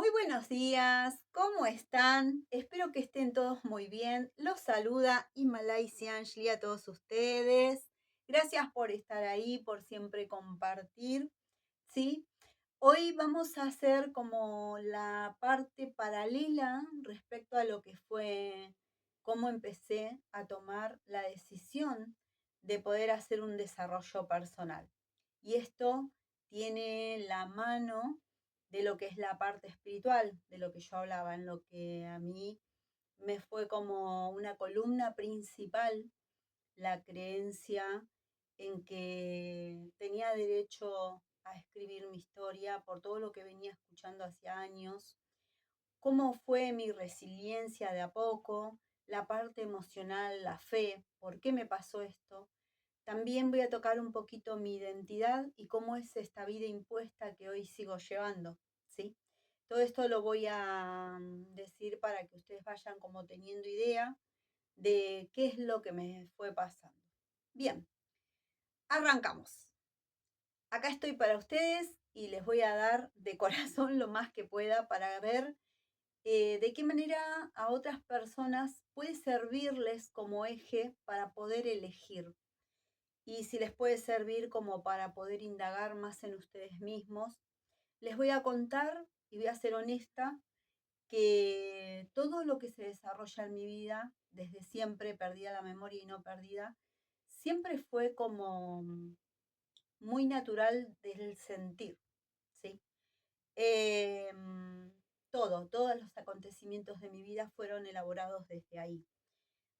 Muy buenos días, ¿cómo están? Espero que estén todos muy bien. Los saluda Malaysia Anjali a todos ustedes. Gracias por estar ahí, por siempre compartir, ¿sí? Hoy vamos a hacer como la parte paralela respecto a lo que fue cómo empecé a tomar la decisión de poder hacer un desarrollo personal. Y esto tiene la mano de lo que es la parte espiritual, de lo que yo hablaba, en lo que a mí me fue como una columna principal, la creencia en que tenía derecho a escribir mi historia por todo lo que venía escuchando hace años, cómo fue mi resiliencia de a poco, la parte emocional, la fe, por qué me pasó esto. También voy a tocar un poquito mi identidad y cómo es esta vida impuesta que hoy sigo llevando, ¿sí? Todo esto lo voy a decir para que ustedes vayan como teniendo idea de qué es lo que me fue pasando. Bien, arrancamos. Acá estoy para ustedes y les voy a dar de corazón lo más que pueda para ver de qué manera a otras personas puede servirles como eje para poder elegir y si les puede servir como para poder indagar más en ustedes mismos. Les voy a contar y voy a ser honesta que todo lo que se desarrolla en mi vida, desde siempre, perdida la memoria y no perdida, siempre fue como muy natural del sentir, ¿sí? Todos los acontecimientos de mi vida fueron elaborados desde ahí.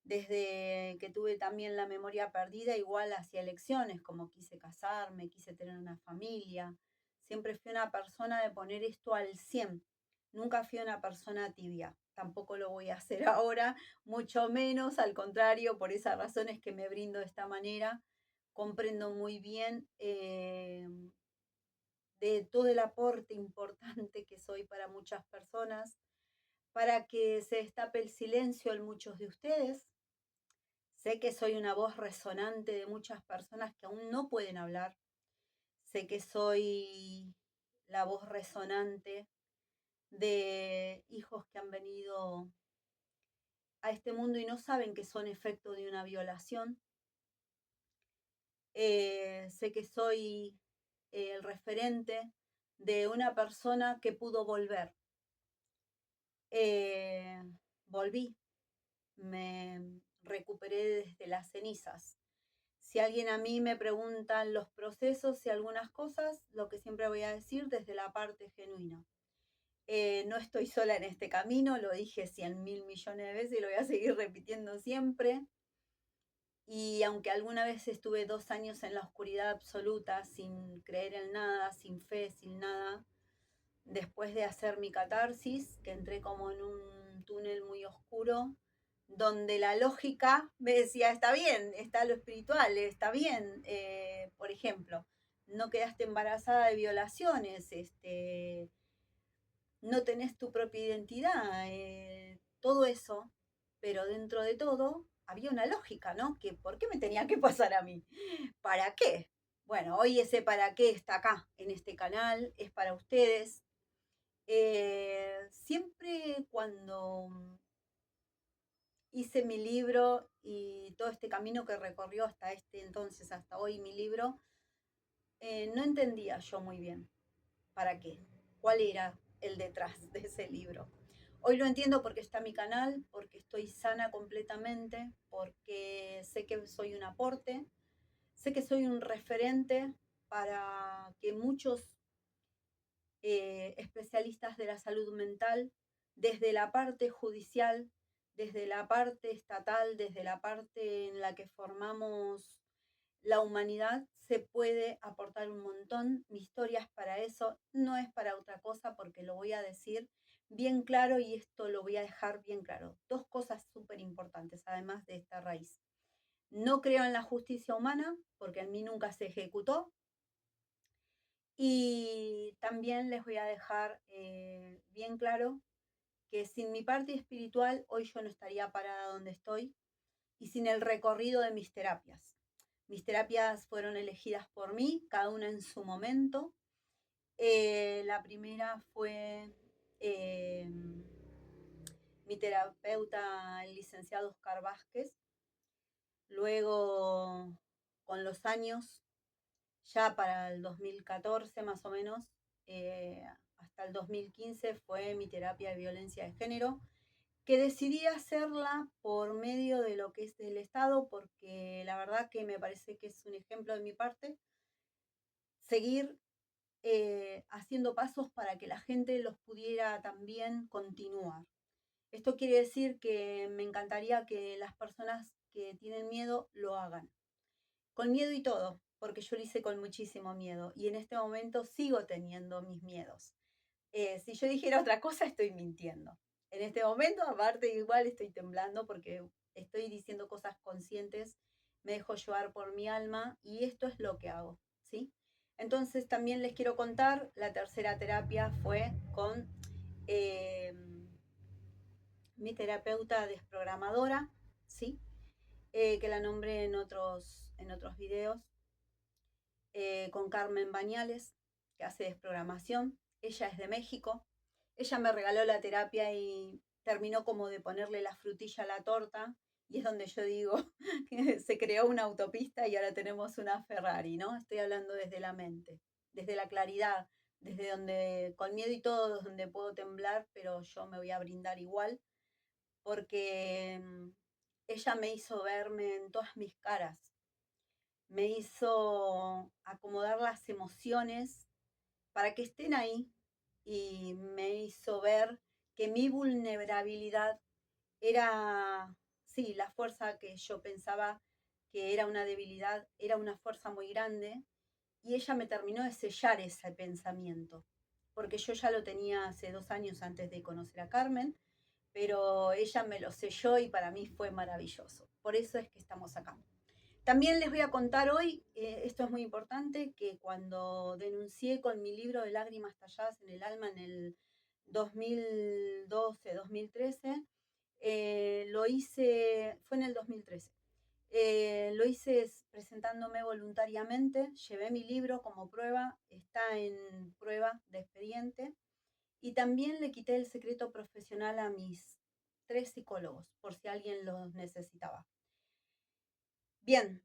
Desde que tuve también la memoria perdida, igual hacia elecciones, como quise casarme, quise tener una familia. Siempre fui una persona de poner esto al 100. Nunca fui una persona tibia. Tampoco lo voy a hacer ahora, mucho menos, al contrario, por esas razones que me brindo de esta manera. Comprendo muy bien de todo el aporte importante que soy para muchas personas, para que se destape el silencio en muchos de ustedes. Sé que soy una voz resonante de muchas personas que aún no pueden hablar. Sé que soy la voz resonante de hijos que han venido a este mundo y no saben que son efecto de una violación. Sé que soy el referente de una persona que pudo volver. Eh, Volví, me recuperé desde las cenizas. Si alguien a mí me pregunta los procesos y algunas cosas, lo que siempre voy a decir desde la parte genuina. No estoy sola en este camino, lo dije 100.000 millones de veces y lo voy a seguir repitiendo siempre. Y aunque alguna vez estuve 2 años en la oscuridad absoluta, sin creer en nada, sin fe, sin nada, después de hacer mi catarsis, que entré como en un túnel muy oscuro, donde la lógica me decía, está bien, está lo espiritual, está bien, por ejemplo, no quedaste embarazada de violaciones, no tenés tu propia identidad, todo eso, pero dentro de todo había una lógica, ¿no? Que ¿por qué me tenía que pasar a mí? ¿Para qué? Bueno, hoy ese para qué está acá, en este canal, es para ustedes. Siempre cuando hice mi libro y todo este camino que recorrió hasta este entonces, hasta hoy mi libro, no entendía yo muy bien para qué, cuál era el detrás de ese libro. Hoy lo entiendo porque está mi canal, porque estoy sana completamente, porque sé que soy un aporte, sé que soy un referente para que muchos especialistas de la salud mental, desde la parte judicial, desde la parte estatal, desde la parte en la que formamos la humanidad, se puede aportar un montón. Mi historia es para eso, no es para otra cosa, porque lo voy a decir bien claro y esto lo voy a dejar bien claro. Dos cosas súper importantes, además de esta raíz. No creo en la justicia humana, porque en mí nunca se ejecutó, y también les voy a dejar bien claro que sin mi parte espiritual hoy yo no estaría parada donde estoy y sin el recorrido de mis terapias. Mis terapias fueron elegidas por mí, cada una en su momento. La primera fue mi terapeuta, el licenciado Oscar Vázquez. Luego, con los años, ya para el 2014 más o menos, hasta el 2015 fue mi terapia de violencia de género, que decidí hacerla por medio de lo que es del Estado, porque la verdad que me parece que es un ejemplo de mi parte, seguir haciendo pasos para que la gente los pudiera también continuar. Esto quiere decir que me encantaría que las personas que tienen miedo lo hagan. Con miedo y todo, porque yo lo hice con muchísimo miedo y en este momento sigo teniendo mis miedos. Si yo dijera otra cosa, estoy mintiendo. En este momento, aparte, igual estoy temblando porque estoy diciendo cosas conscientes, me dejo llevar por mi alma y esto es lo que hago, ¿sí? Entonces también les quiero contar, la tercera terapia fue con eh, mi terapeuta desprogramadora, ¿sí? Que la nombré en otros videos, con Carmen Bañales, que hace desprogramación. Ella es de México. Ella me regaló la terapia y terminó como de ponerle la frutilla a la torta. Y es donde yo digo que se creó una autopista y ahora tenemos una Ferrari, ¿no? Estoy hablando desde la mente, desde la claridad, desde donde, con miedo y todo, donde puedo temblar, pero yo me voy a brindar igual, porque ella me hizo verme en todas mis caras, me hizo acomodar las emociones para que estén ahí y me hizo ver que mi vulnerabilidad era, sí, la fuerza que yo pensaba que era una debilidad, era una fuerza muy grande y ella me terminó de sellar ese pensamiento, porque yo ya lo tenía hace 2 años antes de conocer a Carmen, pero ella me lo selló y para mí fue maravilloso. Por eso es que estamos acá. También les voy a contar hoy, esto es muy importante, que cuando denuncié con mi libro de lágrimas talladas en el alma en el 2012-2013, lo hice, fue en el 2013, lo hice presentándome voluntariamente, llevé mi libro como prueba, está en prueba de expediente, y también le quité el secreto profesional a mis 3 psicólogos, por si alguien los necesitaba. Bien,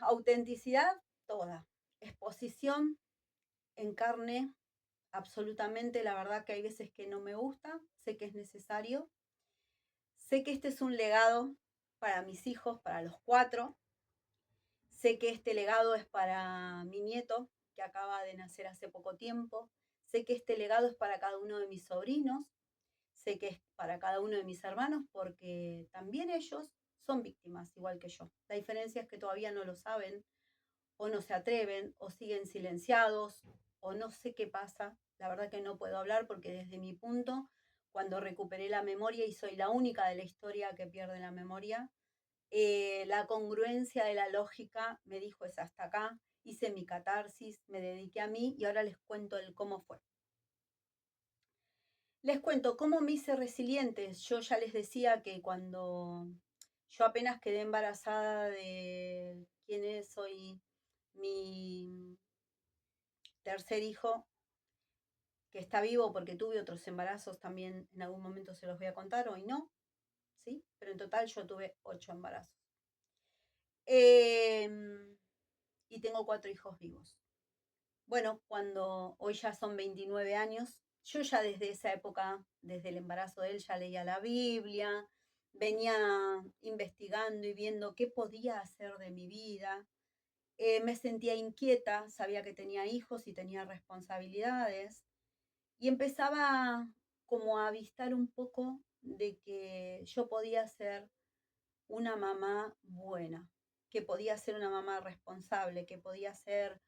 autenticidad toda, exposición en carne, absolutamente, la verdad que hay veces que no me gusta, sé que es necesario, sé que este es un legado para mis hijos, para los 4, sé que este legado es para mi nieto, que acaba de nacer hace poco tiempo, sé que este legado es para cada uno de mis sobrinos, sé que es para cada uno de mis hermanos, porque también ellos son víctimas, igual que yo. La diferencia es que todavía no lo saben, o no se atreven, o siguen silenciados, o no sé qué pasa. La verdad que no puedo hablar porque desde mi punto, cuando recuperé la memoria, y soy la única de la historia que pierde la memoria, la congruencia de la lógica me dijo es hasta acá, hice mi catarsis, me dediqué a mí y ahora les cuento el cómo fue. Les cuento cómo me hice resiliente. Yo ya les decía que cuando yo apenas quedé embarazada de quién es hoy mi tercer hijo, que está vivo porque tuve otros embarazos también, en algún momento se los voy a contar, hoy no, ¿sí? Pero en total yo tuve 8 embarazos. Y tengo 4 hijos vivos. Bueno, cuando hoy ya son 29 años, yo ya desde esa época, desde el embarazo de él, ya leía la Biblia, venía investigando y viendo qué podía hacer de mi vida. Me sentía inquieta, sabía que tenía hijos y tenía responsabilidades y empezaba como a avistar un poco de que yo podía ser una mamá buena, que podía ser una mamá responsable, que podía ser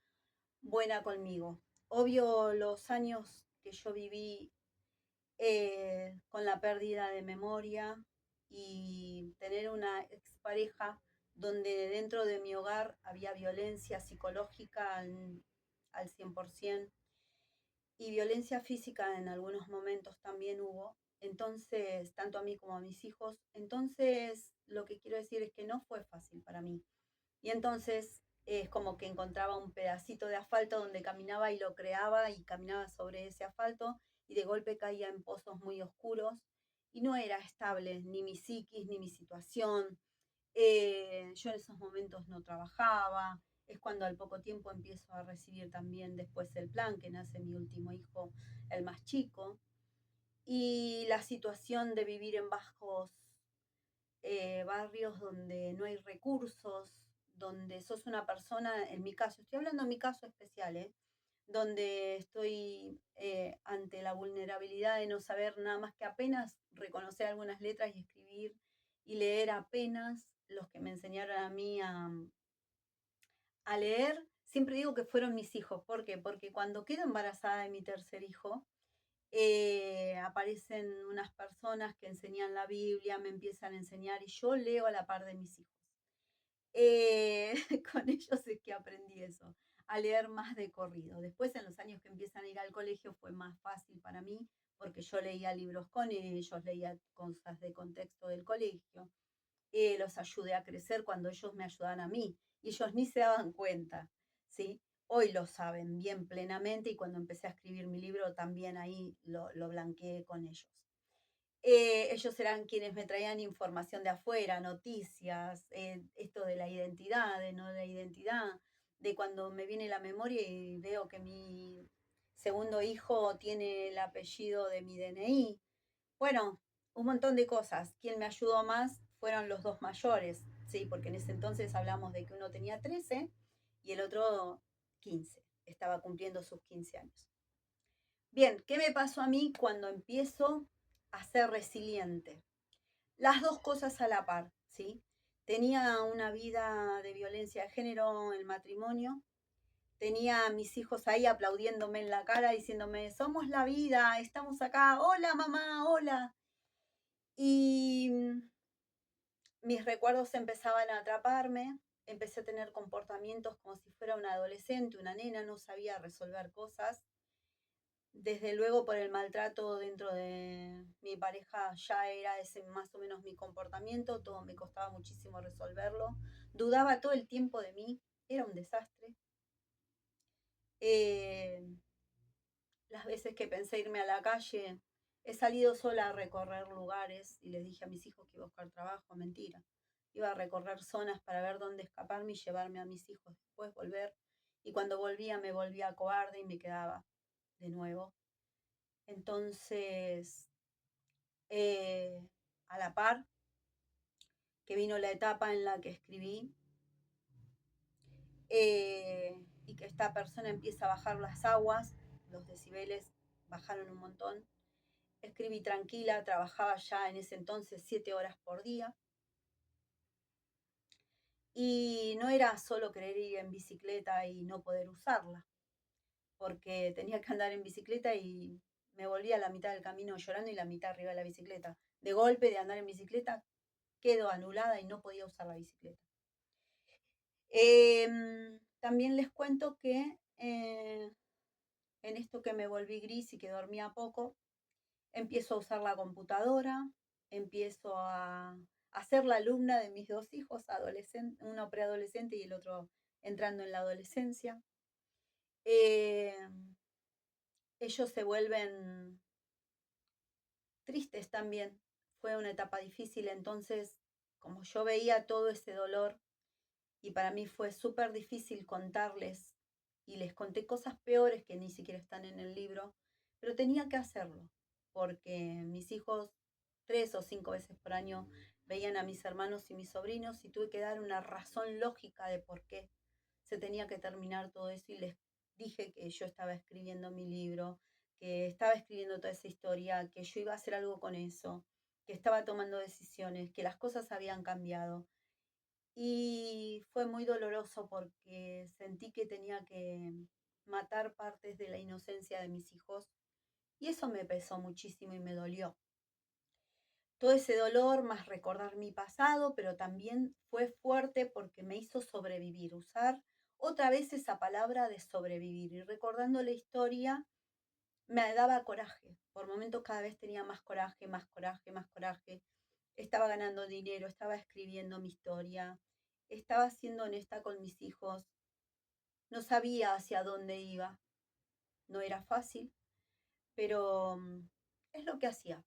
buena conmigo. Obvio, los años que yo viví con la pérdida de memoria y tener una expareja donde dentro de mi hogar había violencia psicológica al 100% y violencia física en algunos momentos también hubo. Entonces, tanto a mí como a mis hijos. Entonces, lo que quiero decir es que no fue fácil para mí. Y entonces es como que encontraba un pedacito de asfalto donde caminaba y lo creaba y caminaba sobre ese asfalto y de golpe caía en pozos muy oscuros y no era estable ni mi psiquis ni mi situación. Yo en esos momentos no trabajaba, es cuando al poco tiempo empiezo a recibir también después el plan, que nace mi último hijo, el más chico, y la situación de vivir en bajos barrios donde no hay recursos, donde sos una persona, en mi caso, estoy hablando de mi caso especial, donde estoy ante la vulnerabilidad de no saber nada más que apenas reconocer algunas letras y escribir y leer apenas los que me enseñaron a mí a leer. Siempre digo que fueron mis hijos. ¿Por qué? Porque cuando quedo embarazada de mi tercer hijo, aparecen unas personas que enseñan la Biblia, me empiezan a enseñar y yo leo a la par de mis hijos. Eh, con ellos es que aprendí eso, a leer más de corrido. Después, en los años que empiezan a ir al colegio, fue más fácil para mí, porque yo leía libros con ellos, leía cosas de contexto del colegio, los ayudé a crecer cuando ellos me ayudaban a mí, y ellos ni se daban cuenta, ¿sí? Hoy lo saben bien plenamente y cuando empecé a escribir mi libro también ahí lo blanqueé con ellos. Ellos eran quienes me traían información de afuera, noticias, esto de la identidad, de no la identidad, de cuando me viene la memoria y veo que mi segundo hijo tiene el apellido de mi DNI. Bueno, un montón de cosas. Quien me ayudó más fueron los dos mayores, ¿sí? Porque en ese entonces hablamos de que uno tenía 13 y el otro 15. Estaba cumpliendo sus 15 años. Bien, ¿qué me pasó a mí cuando empiezo a ser resiliente? Las dos cosas a la par, ¿sí? Tenía una vida de violencia de género en el matrimonio, tenía a mis hijos ahí aplaudiéndome en la cara, diciéndome, somos la vida, estamos acá, hola mamá, hola. Y mis recuerdos empezaban a atraparme, empecé a tener comportamientos como si fuera una adolescente, una nena, no sabía resolver cosas. Desde luego por el maltrato dentro de mi pareja ya era ese más o menos mi comportamiento, todo me costaba muchísimo resolverlo, dudaba todo el tiempo de mí, era un desastre. Eh, las veces que pensé irme a la calle, he salido sola a recorrer lugares y les dije a mis hijos que iba a buscar trabajo, mentira. Iba a recorrer zonas para ver dónde escaparme y llevarme a mis hijos después, volver. Y cuando volvía me volvía cobarde y me quedaba de nuevo. Entonces, eh, a la par que vino la etapa en la que escribí y que esta persona empieza a bajar las aguas, los decibeles bajaron un montón. Escribí tranquila, trabajaba ya en ese entonces 7 horas por día. Y no era solo querer ir en bicicleta y no poder usarla, porque tenía que andar en bicicleta y me volvía a la mitad del camino llorando y la mitad arriba de la bicicleta. De golpe de andar en bicicleta quedo anulada y no podía usar la bicicleta. También les cuento que en esto que me volví gris y que dormía poco, empiezo a usar la computadora, empiezo a ser la alumna de mis dos hijos, uno preadolescente y el otro entrando en la adolescencia. Eh, ellos se vuelven tristes también. Fue una etapa difícil, entonces, como yo veía todo ese dolor, y para mí fue súper difícil contarles, y les conté cosas peores que ni siquiera están en el libro, pero tenía que hacerlo, porque mis hijos 3 o 5 veces por año veían a mis hermanos y mis sobrinos y tuve que dar una razón lógica de por qué se tenía que terminar todo eso y les dije que yo estaba escribiendo mi libro, que estaba escribiendo toda esa historia, que yo iba a hacer algo con eso, que estaba tomando decisiones, que las cosas habían cambiado. Y fue muy doloroso porque sentí que tenía que matar partes de la inocencia de mis hijos y eso me pesó muchísimo y me dolió. Todo ese dolor más recordar mi pasado, pero también fue fuerte porque me hizo sobrevivir, usar otra vez esa palabra de sobrevivir y recordando la historia me daba coraje. Por momentos cada vez tenía más coraje, más coraje, más coraje. Estaba ganando dinero, estaba escribiendo mi historia, estaba siendo honesta con mis hijos, no sabía hacia dónde iba. No era fácil, pero es lo que hacía.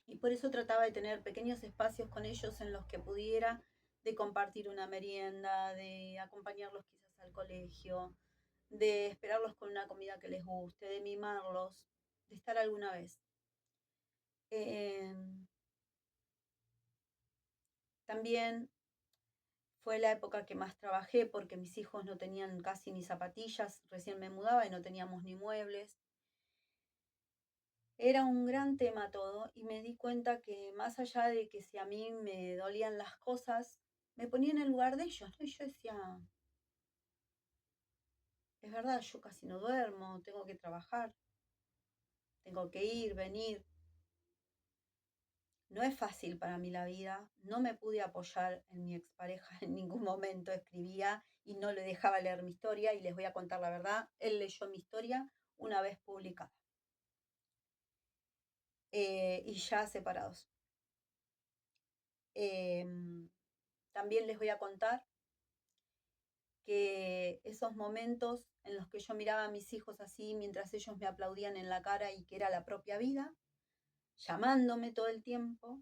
Y por eso trataba de tener pequeños espacios con ellos en los que pudiera de compartir una merienda, de acompañarlos quizás al colegio, de esperarlos con una comida que les guste, de mimarlos, de estar alguna vez. Eh, También fue la época que más trabajé porque mis hijos no tenían casi ni zapatillas, recién me mudaba y no teníamos ni muebles. Era un gran tema todo y me di cuenta que más allá de que si a mí me dolían las cosas, me ponía en el lugar de ellos, ¿no? Y yo decía, es verdad, yo casi no duermo, tengo que trabajar, tengo que ir, venir. No es fácil para mí la vida, no me pude apoyar en mi expareja en ningún momento, escribía y no le dejaba leer mi historia y les voy a contar la verdad, él leyó mi historia una vez publicada y ya separados. También les voy a contar que esos momentos en los que yo miraba a mis hijos así mientras ellos me aplaudían en la cara y que era la propia vida, llamándome todo el tiempo,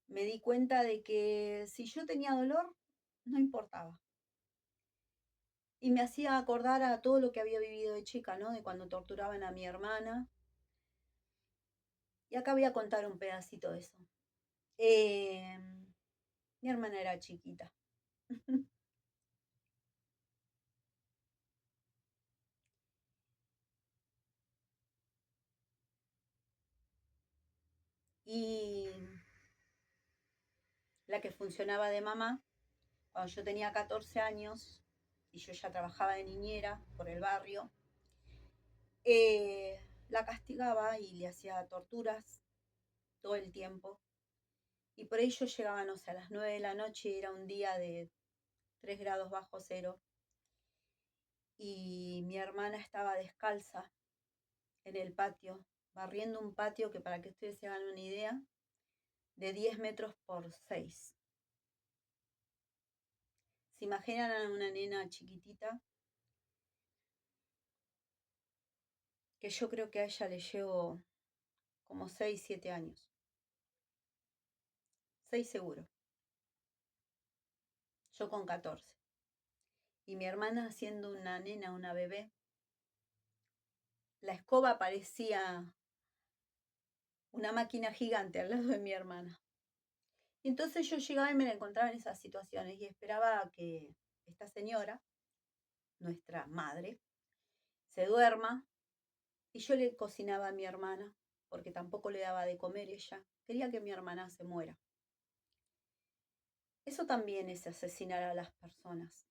me di cuenta de que si yo tenía dolor, no importaba. Y me hacía acordar a todo lo que había vivido de chica, ¿no? De cuando torturaban a mi hermana. Y acá voy a contar un pedacito de eso. Eh, Mi hermana era chiquita. Y la que funcionaba de mamá, cuando yo tenía 14 años y yo ya trabajaba de niñera por el barrio, la castigaba y le hacía torturas todo el tiempo. Y por ello llegaba, no sé, a las 9 de la noche, era un día de 3 grados bajo cero, y mi hermana estaba descalza en el patio, barriendo un patio que, para que ustedes se hagan una idea, de 10 metros por 6. ¿Se imaginan a una nena chiquitita? Que yo creo que a ella le llevo como 6 7 años. 6 seguro. Yo con 14. Y mi hermana siendo una nena, una bebé. La escoba parecía una máquina gigante al lado de mi hermana. Y entonces yo llegaba y me la encontraba en esas situaciones y esperaba a que esta señora, nuestra madre, se duerma y yo le cocinaba a mi hermana porque tampoco le daba de comer ella. Quería que mi hermana se muera. Eso también es asesinar a las personas.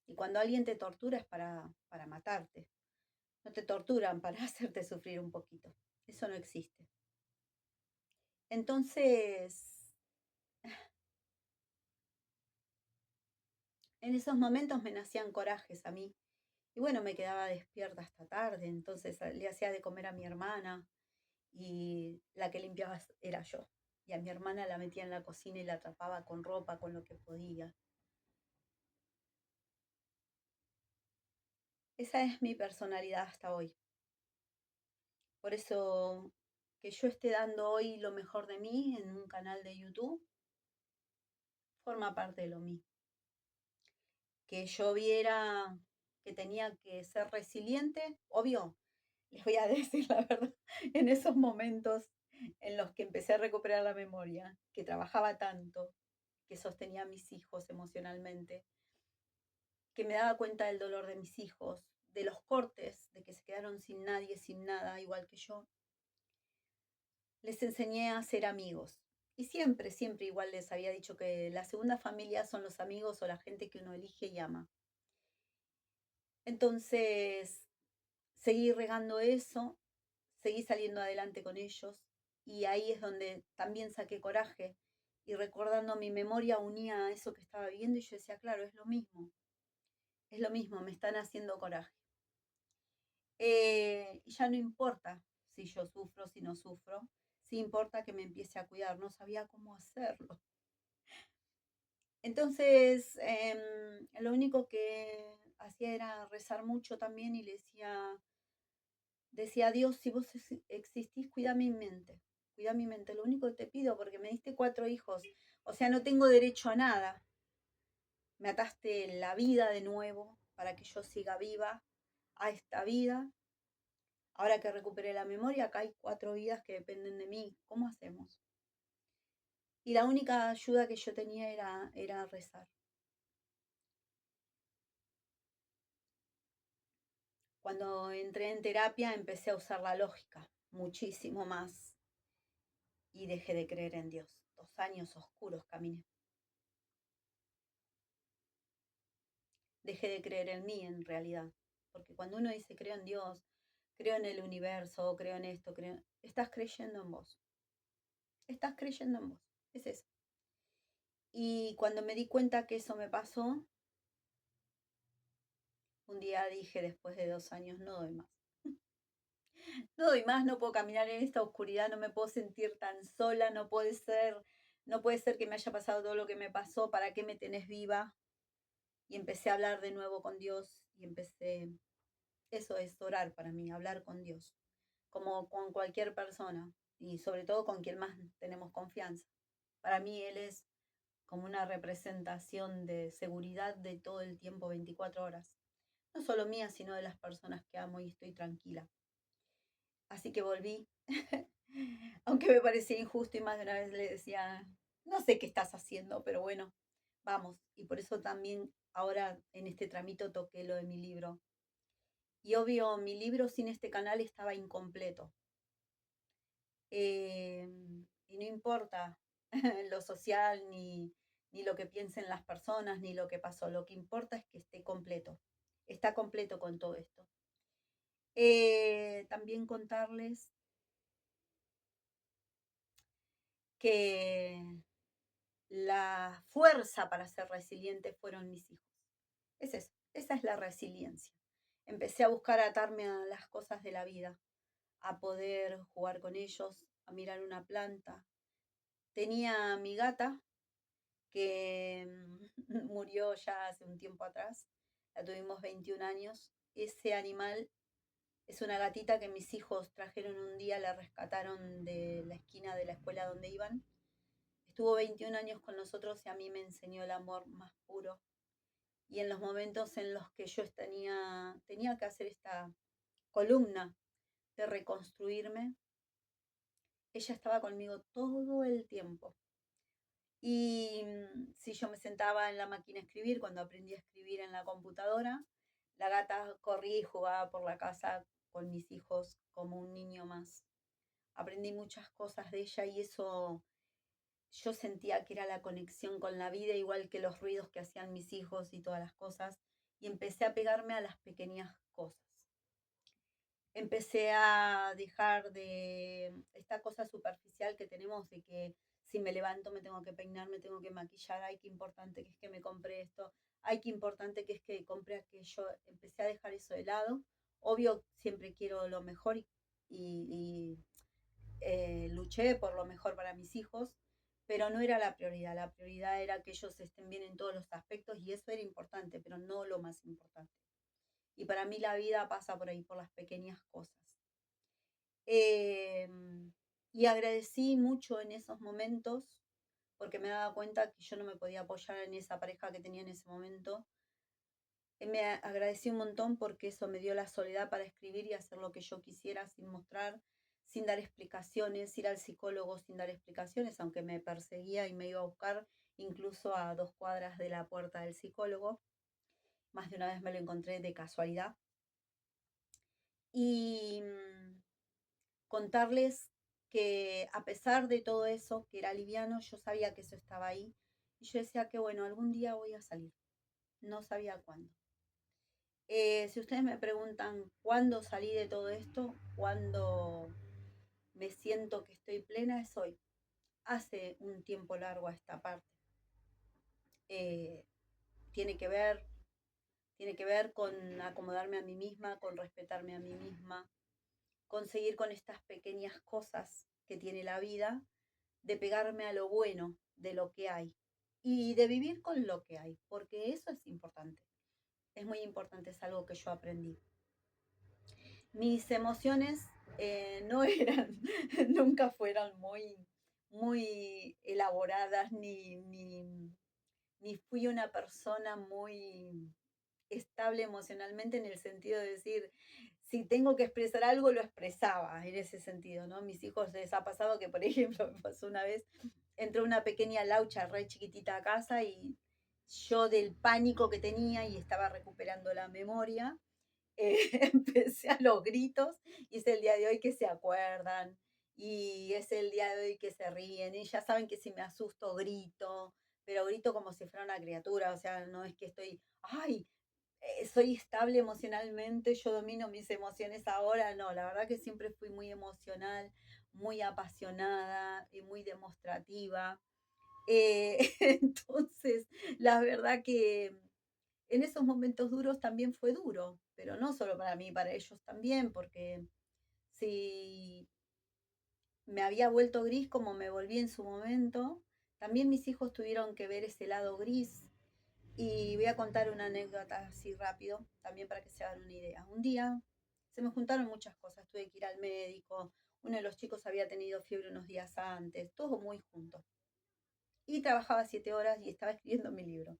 Y cuando alguien te tortura es para matarte. No te torturan para hacerte sufrir un poquito. Eso no existe. Entonces, en esos momentos me nacían corajes a mí. Y bueno, me quedaba despierta hasta tarde. Entonces le hacía de comer a mi hermana y la que limpiaba era yo. Y a mi hermana la metía en la cocina y la atrapaba con ropa, con lo que podía. Esa es mi personalidad hasta hoy. Por eso que yo esté dando hoy lo mejor de mí en un canal de YouTube forma parte de lo mío. Que yo viera que tenía que ser resiliente, obvio, les voy a decir la verdad, en esos momentos en los que empecé a recuperar la memoria, que trabajaba tanto, que sostenía a mis hijos emocionalmente, que me daba cuenta del dolor de mis hijos, de los cortes, de que se quedaron sin nadie, sin nada, igual que yo, les enseñé a ser amigos. Y siempre, siempre igual les había dicho que la segunda familia son los amigos o la gente que uno elige y ama. Entonces, seguí regando eso, seguí saliendo adelante con ellos y ahí es donde también saqué coraje y recordando mi memoria unía a eso que estaba viviendo y yo decía, claro, es lo mismo, me están haciendo coraje. Y ya no importa si yo sufro, si no sufro, sí importa que me empiece a cuidar, no sabía cómo hacerlo. Entonces, lo único que hacía era rezar mucho también y le decía, decía, Dios, si vos existís, cuida mi mente. Cuida mi mente, lo único que te pido, porque me diste 4 hijos. O sea, no tengo derecho a nada. Me ataste la vida de nuevo para que yo siga viva a esta vida. Ahora que recuperé la memoria, acá hay 4 vidas que dependen de mí. ¿Cómo hacemos? Y la única ayuda que yo tenía era rezar. Cuando entré en terapia empecé a usar la lógica muchísimo más y dejé de creer en Dios. 2 años oscuros caminé. Dejé de creer en mí en realidad. Porque cuando uno dice creo en Dios, creo en el universo, creo en esto, estás creyendo en vos. Estás creyendo en vos. Es eso. Y cuando me di cuenta que eso me pasó, un día dije después de 2 años, no doy más. No doy más, no puedo caminar en esta oscuridad, no me puedo sentir tan sola, no puede ser que me haya pasado todo lo que me pasó, ¿para qué me tenés viva? Y empecé a hablar de nuevo con Dios y eso es orar para mí, hablar con Dios, como con cualquier persona y sobre todo con quien más tenemos confianza. Para mí Él es como una representación de seguridad de todo el tiempo, 24 horas. No solo mía, sino de las personas que amo y estoy tranquila. Así que volví, aunque me parecía injusto y más de una vez le decía, no sé qué estás haciendo, pero bueno, vamos. Y por eso también ahora en este tramito toqué lo de mi libro. Y obvio, mi libro sin este canal estaba incompleto. Y no importa lo social, ni lo que piensen las personas, ni lo que pasó. Lo que importa es que esté completo. Está completo con todo esto. También contarles que la fuerza para ser resiliente fueron mis hijos. Es eso, esa es la resiliencia. Empecé a buscar atarme a las cosas de la vida, a poder jugar con ellos, a mirar una planta. Tenía a mi gata que murió ya hace un tiempo atrás, la tuvimos 21 años. Ese animal es una gatita que mis hijos trajeron un día, la rescataron de la esquina de la escuela donde iban. Estuvo 21 años con nosotros y a mí me enseñó el amor más puro. Y en los momentos en los que yo tenía que hacer esta columna de reconstruirme, ella estaba conmigo todo el tiempo. Y si yo me sentaba en la máquina a escribir, cuando aprendí a escribir en la computadora, la gata corría y jugaba por la casa con mis hijos como un niño más. Aprendí muchas cosas de ella y eso yo sentía que era la conexión con la vida, igual que los ruidos que hacían mis hijos y todas las cosas, y empecé a pegarme a las pequeñas cosas. Empecé a dejar de esta cosa superficial que tenemos de que si me levanto me tengo que peinar, me tengo que maquillar, ay, qué importante que es que me compré esto, ay, qué importante que es que compré aquello. Empecé a dejar eso de lado. Obvio, siempre quiero lo mejor y luché por lo mejor para mis hijos, pero no era la prioridad era que ellos estén bien en todos los aspectos y eso era importante, pero no lo más importante. Y para mí la vida pasa por ahí, por las pequeñas cosas. Eh, y agradecí mucho en esos momentos porque me daba cuenta que yo no me podía apoyar en esa pareja que tenía en ese momento. Me agradecí un montón porque eso me dio la soledad para escribir y hacer lo que yo quisiera sin mostrar, sin dar explicaciones, ir al psicólogo sin dar explicaciones, aunque me perseguía y me iba a buscar incluso a 2 cuadras de la puerta del psicólogo. Más de una vez me lo encontré de casualidad. Y contarles que a pesar de todo eso, que era liviano, yo sabía que eso estaba ahí. Y yo decía que bueno, algún día voy a salir. No sabía cuándo. Si ustedes me preguntan cuándo salí de todo esto, cuándo me siento que estoy plena, es hoy. Hace un tiempo largo a esta parte. Eh, tiene que ver, tiene que ver con acomodarme a mí misma, con respetarme a mí misma, con seguir con estas pequeñas cosas que tiene la vida, de pegarme a lo bueno de lo que hay y de vivir con lo que hay, porque eso es importante. Es muy importante, es algo que yo aprendí. Mis emociones no eran, nunca fueron muy elaboradas, ni fui una persona muy estable emocionalmente en el sentido de decir, si tengo que expresar algo, lo expresaba en ese sentido, ¿no? Mis hijos les ha pasado que, por ejemplo, me pasó una vez, entró una pequeña laucha re chiquitita a casa y yo del pánico que tenía y estaba recuperando la memoria, empecé a los gritos y es el día de hoy que se acuerdan y es el día de hoy que se ríen y ya saben que si me asusto grito, pero grito como si fuera una criatura, o sea, no es que estoy, ay, soy estable emocionalmente, yo domino mis emociones ahora, no, la verdad que siempre fui muy emocional, muy apasionada y muy demostrativa. Entonces, la verdad que en esos momentos duros también fue duro, pero no solo para mí, para ellos también, porque si me había vuelto gris como me volví en su momento, también mis hijos tuvieron que ver ese lado gris. Y voy a contar una anécdota así rápido, también para que se hagan una idea. Un día se me juntaron muchas cosas, tuve que ir al médico, uno de los chicos había tenido fiebre unos días antes, todo muy junto. Y trabajaba 7 horas y estaba escribiendo mi libro.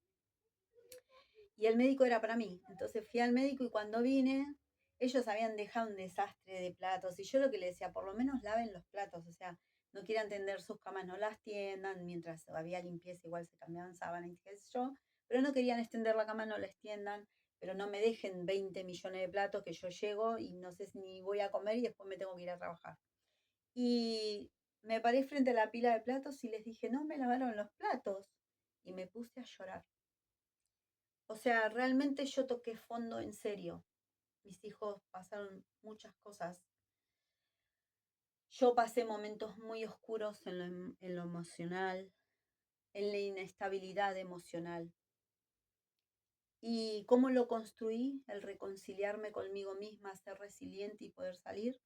Y el médico era para mí. Entonces fui al médico y cuando vine, ellos habían dejado un desastre de platos. Y yo lo que le decía, por lo menos laven los platos. O sea, no quieran tender sus camas, no las tiendan. Mientras había limpieza, igual se cambiaban sábanas y qué sé yo. Pero no querían extender la cama, no la extiendan. Pero no me dejen 20 millones de platos que yo llego y no sé si ni voy a comer y después me tengo que ir a trabajar. Y me paré frente a la pila de platos y les dije, no me lavaron los platos. Y me puse a llorar. O sea, realmente yo toqué fondo en serio. Mis hijos pasaron muchas cosas. Yo pasé momentos muy oscuros en lo emocional, en la inestabilidad emocional. ¿Y cómo lo construí? El reconciliarme conmigo misma, ser resiliente y poder salir.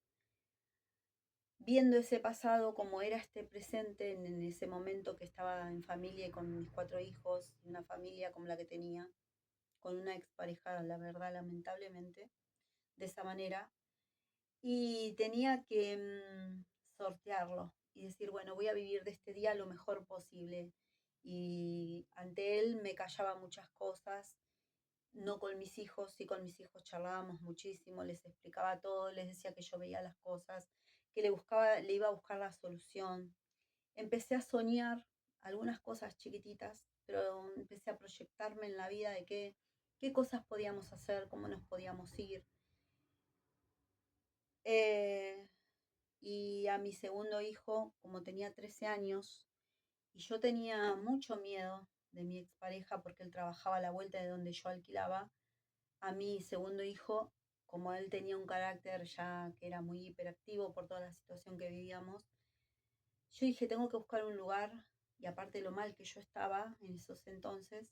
Viendo ese pasado como era este presente en ese momento que estaba en familia y con mis 4 hijos, y una familia como la que tenía, con una expareja, la verdad, lamentablemente, de esa manera. Y tenía que sortearlo y decir, bueno, voy a vivir de este día lo mejor posible. Y ante él me callaba muchas cosas, no con mis hijos, sí con mis hijos charlábamos muchísimo, les explicaba todo, les decía que yo veía las cosas, que le iba a buscar la solución. Empecé a soñar algunas cosas chiquititas, pero empecé a proyectarme en la vida de qué cosas podíamos hacer, cómo nos podíamos ir. Eh, y a mi segundo hijo, como tenía 13 años, y yo tenía mucho miedo de mi expareja porque él trabajaba a la vuelta de donde yo alquilaba, a mi segundo hijo, como él tenía un carácter ya que era muy hiperactivo por toda la situación que vivíamos, yo dije, tengo que buscar un lugar, y aparte de lo mal que yo estaba en esos entonces,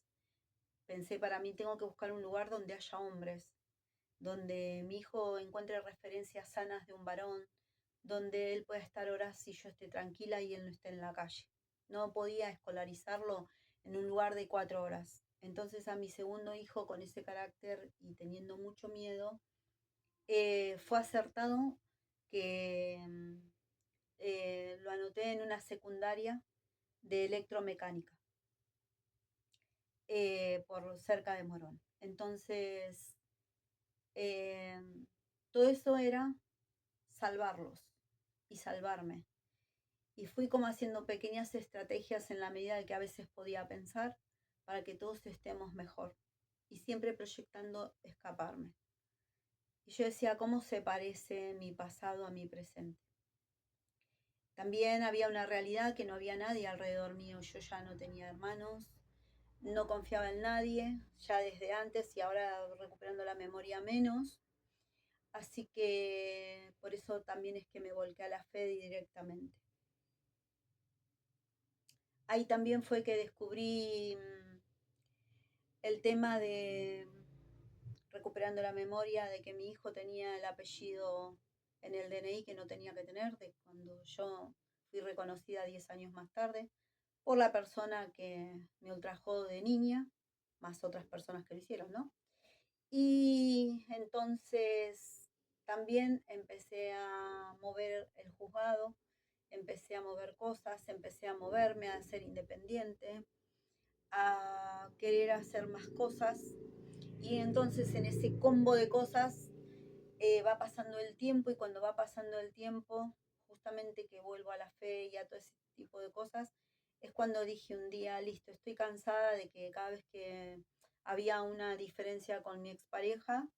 pensé para mí, tengo que buscar un lugar donde haya hombres, donde mi hijo encuentre referencias sanas de un varón, donde él pueda estar horas y yo esté tranquila y él no esté en la calle. No podía escolarizarlo en un lugar de 4 horas. Entonces a mi segundo hijo con ese carácter y teniendo mucho miedo, fue acertado que lo anoté en una secundaria de electromecánica por cerca de Morón. Entonces, eh, todo eso era salvarlos y salvarme. Y fui como haciendo pequeñas estrategias en la medida de que a veces podía pensar para que todos estemos mejor. Y siempre proyectando escaparme. Y yo decía, ¿cómo se parece mi pasado a mi presente? También había una realidad que no había nadie alrededor mío. Yo ya no tenía hermanos, no confiaba en nadie, ya desde antes y ahora recuperando la memoria menos. Así que por eso también es que me volqué a la fe directamente. Ahí también fue que descubrí el tema de recuperando la memoria de que mi hijo tenía el apellido en el DNI que no tenía que tener, de cuando yo fui reconocida 10 años más tarde por la persona que me ultrajó de niña, más otras personas que lo hicieron, ¿no? Y entonces también empecé a mover el juzgado, empecé a mover cosas, empecé a moverme, a ser independiente, a querer hacer más cosas. Y entonces en ese combo de cosas va pasando el tiempo, y cuando va pasando el tiempo, justamente que vuelvo a la fe y a todo ese tipo de cosas, es cuando dije un día, listo, estoy cansada de que cada vez que había una diferencia con mi expareja,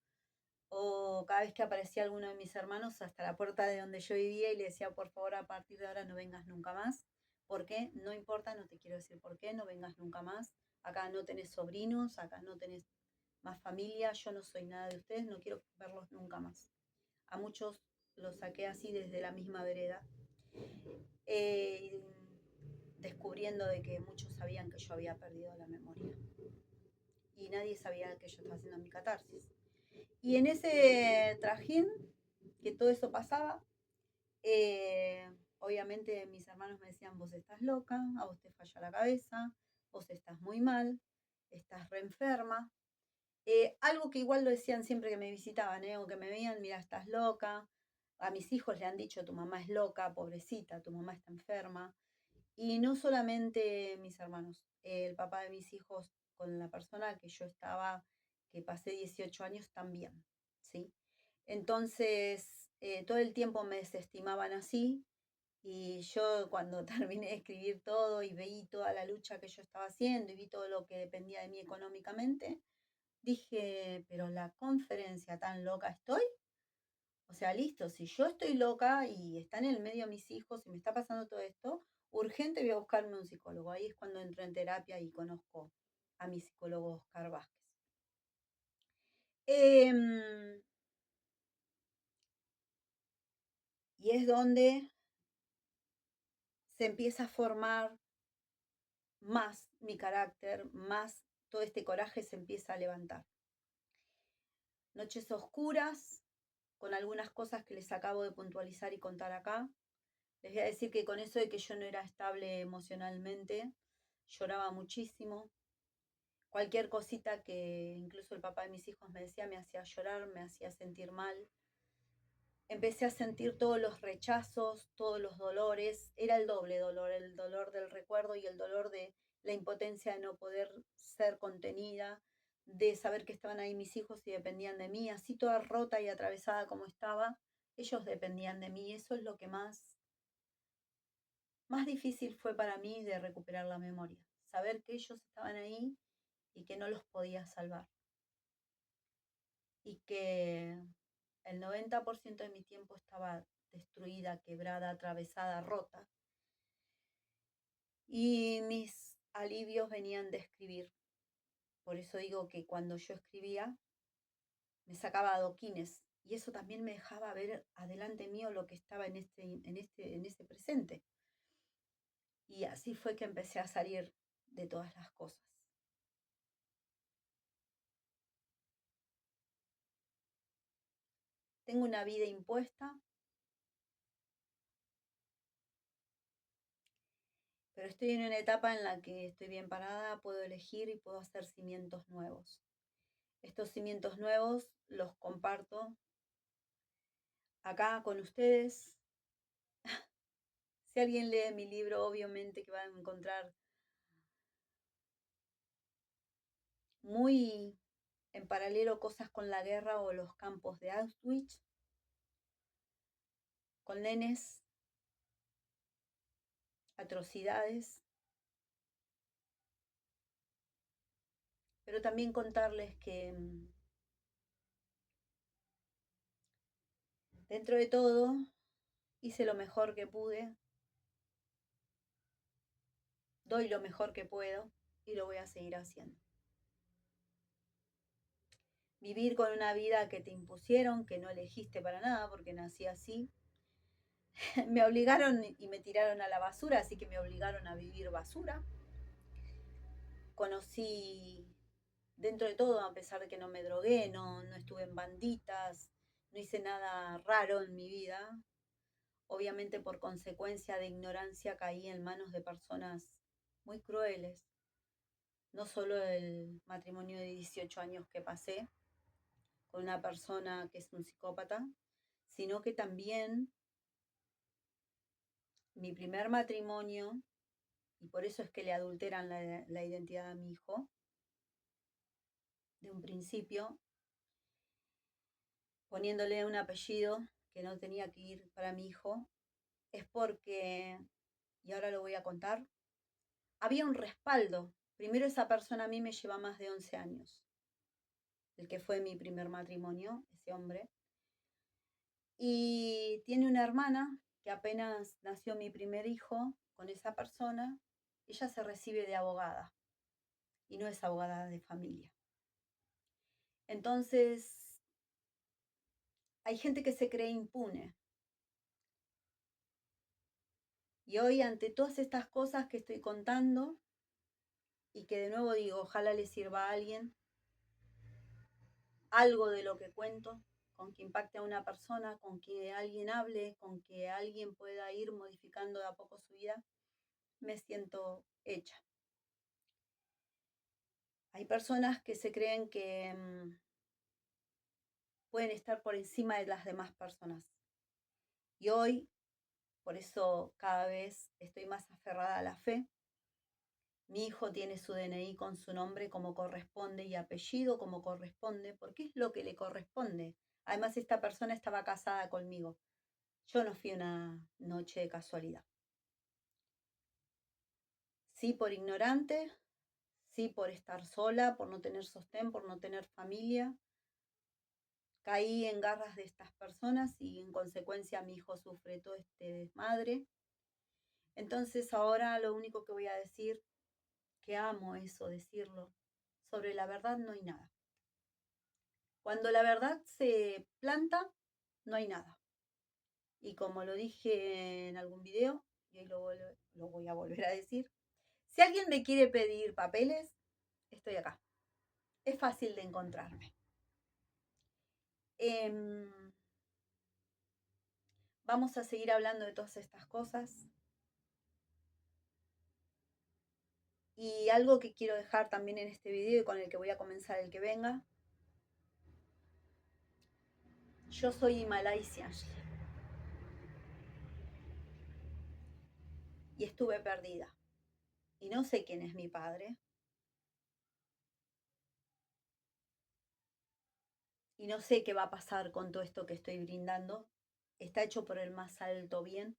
o cada vez que aparecía alguno de mis hermanos hasta la puerta de donde yo vivía y le decía, por favor, a partir de ahora no vengas nunca más. ¿Por qué? No importa, no te quiero decir por qué, no vengas nunca más. Acá no tenés sobrinos, acá no tenés más familia, yo no soy nada de ustedes, no quiero verlos nunca más. A muchos los saqué así desde la misma vereda, eh, descubriendo de que muchos sabían que yo había perdido la memoria y nadie sabía que yo estaba haciendo mi catarsis. Y en ese trajín, que todo eso pasaba, obviamente mis hermanos me decían, vos estás loca, a vos te falla la cabeza, vos estás muy mal, estás re enferma. Algo que igual lo decían siempre que me visitaban, o que me veían, mira, estás loca. A mis hijos le han dicho, tu mamá es loca, pobrecita, tu mamá está enferma. Y no solamente mis hermanos, el papá de mis hijos con la persona que yo estaba, que pasé 18 años también, ¿sí? Entonces, todo el tiempo me desestimaban así, y yo cuando terminé de escribir todo y veí toda la lucha que yo estaba haciendo y vi todo lo que dependía de mí económicamente, dije, pero la conferencia tan loca estoy. O sea, listo, si yo estoy loca y están en el medio mis hijos y me está pasando todo esto, urgente voy a buscarme un psicólogo. Ahí es cuando entro en terapia y conozco a mi psicólogo Oscar Vázquez. Y es donde se empieza a formar más mi carácter, más todo este coraje se empieza a levantar. Noches oscuras, con algunas cosas que les acabo de puntualizar y contar acá. Les voy a decir que con eso de que yo no era estable emocionalmente, lloraba muchísimo. Cualquier cosita que incluso el papá de mis hijos me decía me hacía llorar, me hacía sentir mal. Empecé a sentir todos los rechazos, todos los dolores. Era el doble dolor, el dolor del recuerdo y el dolor de la impotencia de no poder ser contenida, de saber que estaban ahí mis hijos y dependían de mí, así toda rota y atravesada como estaba. Ellos dependían de mí. Eso es lo que más difícil fue para mí de recuperar la memoria. Saber que ellos estaban ahí y que no los podía salvar. Y que el 90% de mi tiempo estaba destruida, quebrada, atravesada, rota. Y mis alivios venían de escribir. Por eso digo que cuando yo escribía, me sacaba adoquines. Y eso también me dejaba ver adelante mío lo que estaba en ese presente. Y así fue que empecé a salir de todas las cosas. Tengo una vida impuesta, pero estoy en una etapa en la que estoy bien parada, puedo elegir y puedo hacer cimientos nuevos. Estos cimientos nuevos los comparto acá con ustedes. Si alguien lee mi libro, obviamente que va a encontrar muy en paralelo cosas con la guerra o los campos de Auschwitz, con nenes, atrocidades, pero también contarles que dentro de todo hice lo mejor que pude, doy lo mejor que puedo y lo voy a seguir haciendo. Vivir con una vida que te impusieron, que no elegiste para nada porque nací así. Me obligaron y me tiraron a la basura, así que me obligaron a vivir basura. Conocí, dentro de todo, a pesar de que no me drogué, no estuve en banditas, no hice nada raro en mi vida. Obviamente por consecuencia de ignorancia caí en manos de personas muy crueles. No solo el matrimonio de 18 años que pasé con una persona que es un psicópata, sino que también mi primer matrimonio, y por eso es que le adulteran la identidad a mi hijo, de un principio, poniéndole un apellido que no tenía que ir para mi hijo, es porque, y ahora lo voy a contar, había un respaldo. Primero, esa persona a mí me lleva más de 11 años, el que fue mi primer matrimonio, ese hombre. Y tiene una hermana que apenas nació mi primer hijo con esa persona, ella se recibe de abogada y no es abogada de familia. Entonces, hay gente que se cree impune. Y hoy, ante todas estas cosas que estoy contando, y que de nuevo digo, ojalá le sirva a alguien, algo de lo que cuento, con que impacte a una persona, con que alguien hable, con que alguien pueda ir modificando de a poco su vida, me siento hecha. Hay personas que se creen que pueden estar por encima de las demás personas. Y hoy, por eso cada vez estoy más aferrada a la fe. Mi hijo tiene su DNI con su nombre como corresponde y apellido como corresponde, porque es lo que le corresponde. Además, esta persona estaba casada conmigo. Yo no fui una noche de casualidad. Sí por ignorante, sí por estar sola, por no tener sostén, por no tener familia. Caí en garras de estas personas y en consecuencia mi hijo sufre todo este desmadre. Entonces ahora lo único que voy a decir, que amo eso, decirlo, sobre la verdad no hay nada. Cuando la verdad se planta, no hay nada. Y como lo dije en algún video, y hoy lo voy a volver a decir, si alguien me quiere pedir papeles, estoy acá. Es fácil de encontrarme. Vamos a seguir hablando de todas estas cosas. Y algo que quiero dejar también en este video y con el que voy a comenzar el que venga. Yo soy Malaysia y estuve perdida. Y no sé quién es mi padre. Y no sé qué va a pasar con todo esto que estoy brindando. Está hecho por el más alto bien.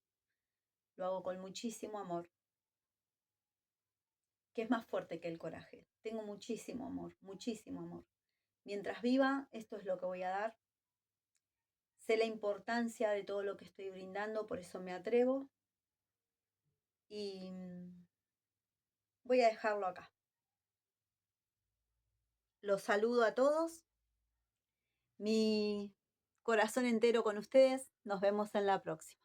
Lo hago con muchísimo amor, que es más fuerte que el coraje. Tengo muchísimo amor, muchísimo amor. Mientras viva, esto es lo que voy a dar. Sé la importancia de todo lo que estoy brindando, por eso me atrevo. Y voy a dejarlo acá. Los saludo a todos. Mi corazón entero con ustedes. Nos vemos en la próxima.